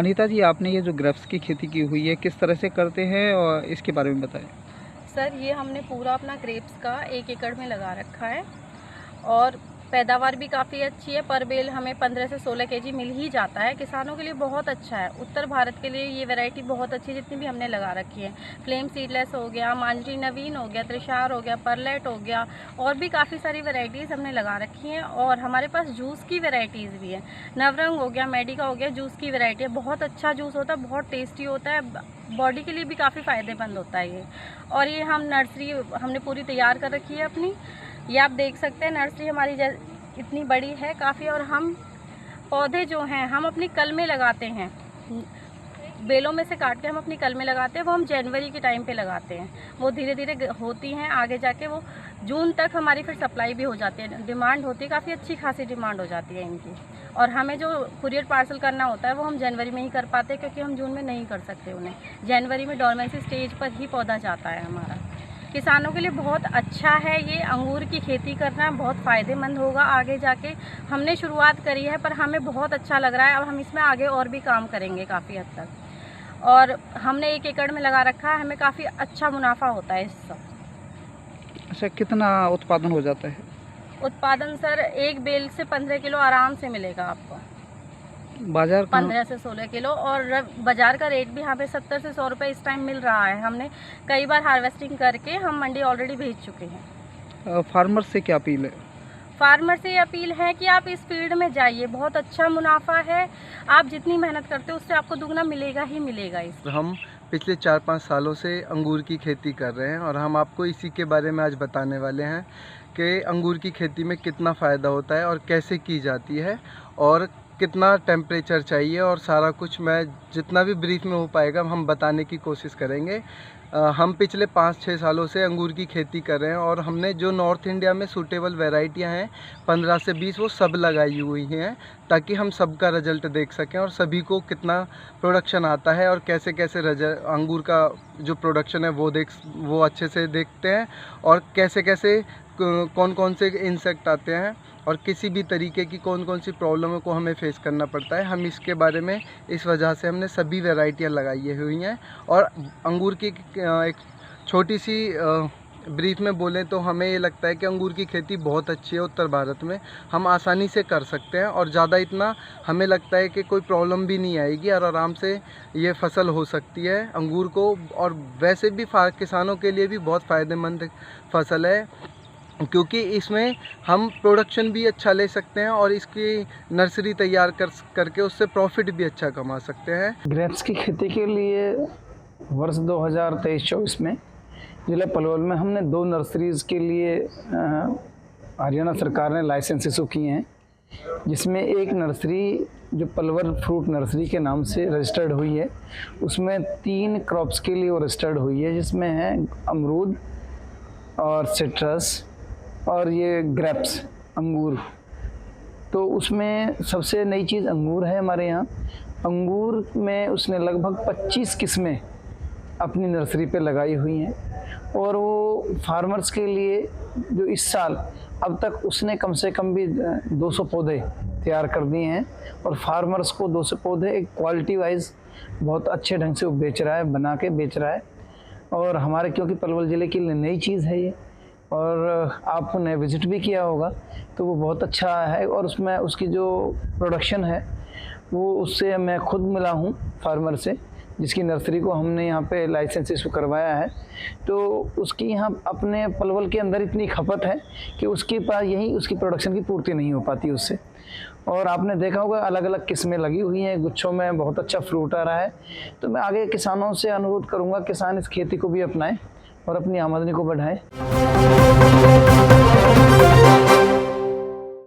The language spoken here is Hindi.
अनीता जी, आपने ये जो ग्रेप्स की खेती की हुई है किस तरह से करते हैं और इसके बारे में बताएं। सर, ये हमने पूरा अपना ग्रेप्स का 1 एकड़ में लगा रखा है और पैदावार भी काफ़ी अच्छी है। पर बेल हमें 15 से 16 केजी मिल ही जाता है। किसानों के लिए बहुत अच्छा है। उत्तर भारत के लिए ये वैरायटी बहुत अच्छी है, जितनी भी हमने लगा रखी है। फ्लेम सीडलेस हो गया, मांजरी नवीन हो गया, त्रिशार हो गया, परलेट हो गया, और भी काफ़ी सारी वैरायटीज़ हमने लगा रखी हैं। और हमारे पास जूस की वैरायटीज़ भी है। नवरंग हो गया, मेडिका हो गया, जूस की वैरायटी है। बहुत अच्छा जूस होता है, बहुत टेस्टी होता है, बॉडी के लिए भी काफ़ी फ़ायदेमंद होता है ये। और ये हम नर्सरी हमने पूरी तैयार कर रखी है अपनी। ये आप देख सकते हैं, नर्सरी हमारी इतनी बड़ी है काफ़ी। और हम पौधे जो हैं हम अपनी कल में लगाते हैं, बेलों में से काट के हम अपनी कल में लगाते हैं। वो हम जनवरी के टाइम पे लगाते हैं। वो धीरे धीरे होती हैं, आगे जाके वो जून तक हमारी फिर सप्लाई भी हो जाती है। डिमांड होती है, काफ़ी अच्छी खासी डिमांड हो जाती है इनकी। और हमें जो कुरियर पार्सल करना होता है वो हम जनवरी में ही कर पाते हैं, क्योंकि हम जून में नहीं कर सकते उन्हें। जनवरी में डोरमेंसी स्टेज पर ही पौधा जाता है हमारा। किसानों के लिए बहुत अच्छा है ये अंगूर की खेती करना, बहुत फ़ायदेमंद होगा आगे जाके। हमने शुरुआत करी है पर हमें बहुत अच्छा लग रहा है। अब हम इसमें आगे और भी काम करेंगे काफ़ी हद तक। और हमने 1 एकड़ में लगा रखा है, हमें काफ़ी अच्छा मुनाफा होता है इससे। अच्छा, कितना उत्पादन हो जाता है? उत्पादन सर, एक बेल से 15 किलो आराम से मिलेगा आपको। बाजार 15 से 16 किलो। और बाज़ार का रेट भी यहाँ पे 70 से 100 रुपये इस टाइम मिल रहा है। हमने कई बार हार्वेस्टिंग करके हम मंडी ऑलरेडी भेज चुके हैं। फार्मर से क्या अपील है? फार्मर से ये अपील है कि आप इस फील्ड में जाइए, बहुत अच्छा मुनाफा है। आप जितनी मेहनत करते हो उससे आपको दुगना मिलेगा ही मिलेगा। इस हम पिछले 4-5 सालों से अंगूर की खेती कर रहे हैं और हम आपको इसी के बारे में आज बताने वाले हैं कि अंगूर की खेती में कितना फ़ायदा होता है और कैसे की जाती है और कितना टेम्परेचर चाहिए, और सारा कुछ मैं जितना भी ब्रीफ में हो पाएगा हम बताने की कोशिश करेंगे। हम पिछले 5-6 सालों से अंगूर की खेती कर रहे हैं और हमने जो नॉर्थ इंडिया में सूटेबल वैरायटियां हैं 15 से 20 वो सब लगाई हुई हैं, ताकि हम सबका रिजल्ट देख सकें और सभी को कितना प्रोडक्शन आता है और कैसे कैसे अंगूर का जो प्रोडक्शन है वो अच्छे से देखते हैं, और कैसे कैसे कौन कौन से इंसेक्ट आते हैं और किसी भी तरीके की कौन कौन सी प्रॉब्लमों को हमें फेस करना पड़ता है। हम इसके बारे में इस वजह से हमने सभी वैरायटियाँ लगाई हुई हैं। और अंगूर की एक छोटी सी ब्रीफ में बोलें तो हमें ये लगता है कि अंगूर की खेती बहुत अच्छी है उत्तर भारत में, हम आसानी से कर सकते हैं और ज़्यादा इतना हमें लगता है कि कोई प्रॉब्लम भी नहीं आएगी और आराम से ये फसल हो सकती है अंगूर को। और वैसे भी किसानों के लिए भी बहुत फ़ायदेमंद फसल है, क्योंकि इसमें हम प्रोडक्शन भी अच्छा ले सकते हैं और इसकी नर्सरी तैयार करके उससे प्रॉफिट भी अच्छा कमा सकते हैं। ग्रेप्स की खेती के लिए वर्ष 2023-24 में जिला पलवल में हमने 2 नर्सरीज़ के लिए हरियाणा सरकार ने लाइसेंस इशू किए हैं, जिसमें एक नर्सरी जो पलवल फ्रूट नर्सरी के नाम से रजिस्टर्ड हुई है, उसमें 3 क्रॉप्स के लिए वो रजिस्टर्ड हुई है, जिसमें है अमरूद और सिट्रस और ये ग्रेप्स अंगूर। तो उसमें सबसे नई चीज़ अंगूर है हमारे यहाँ। अंगूर में उसने लगभग 25 किस्में अपनी नर्सरी पे लगाई हुई हैं और वो फार्मर्स के लिए जो इस साल अब तक उसने कम से कम भी 200 पौधे तैयार कर दिए हैं और फार्मर्स को 200 पौधे एक क्वालिटी वाइज बहुत अच्छे ढंग से वो बेच रहा है, बना के बेच रहा है। और हमारे क्योंकि पलवल ज़िले की नई चीज़ है ये, और आपने विज़िट भी किया होगा, तो वो बहुत अच्छा है। और उसमें उसकी जो प्रोडक्शन है वो उससे मैं खुद मिला हूँ फार्मर से, जिसकी नर्सरी को हमने यहाँ पे लाइसेंस इशू करवाया है। तो उसकी यहाँ अपने पलवल के अंदर इतनी खपत है कि उसके पास यही उसकी प्रोडक्शन की पूर्ति नहीं हो पाती उससे। और आपने देखा होगा अलग अलग किस्में लगी हुई हैं, गुच्छों में बहुत अच्छा फ्रूट आ रहा है। तो मैं आगे किसानों से अनुरोध करूँगा किसान इस खेती को भी अपनाएं और अपनी आमदनी को बढ़ाएं।